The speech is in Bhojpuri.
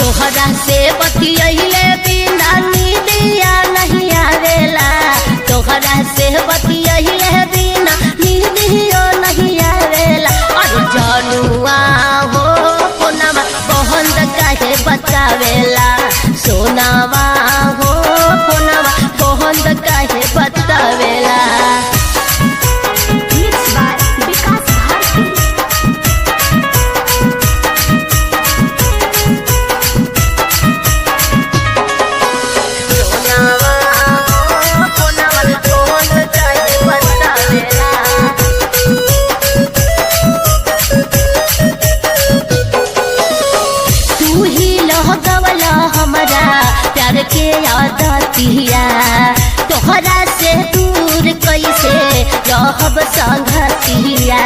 तोहरा से बतियले बिना नींदिया नहीं आवेला, तोहरा से बतियले बिना नींदिया नहीं आवेला। अरे जानुआ हो फोनवा बंद काहे बतावेला, सोनावा हो फोनवा बंद काहे बतावेला। प्यार के आदतिया तोहरा से दूर कैसे रहब संगतिया।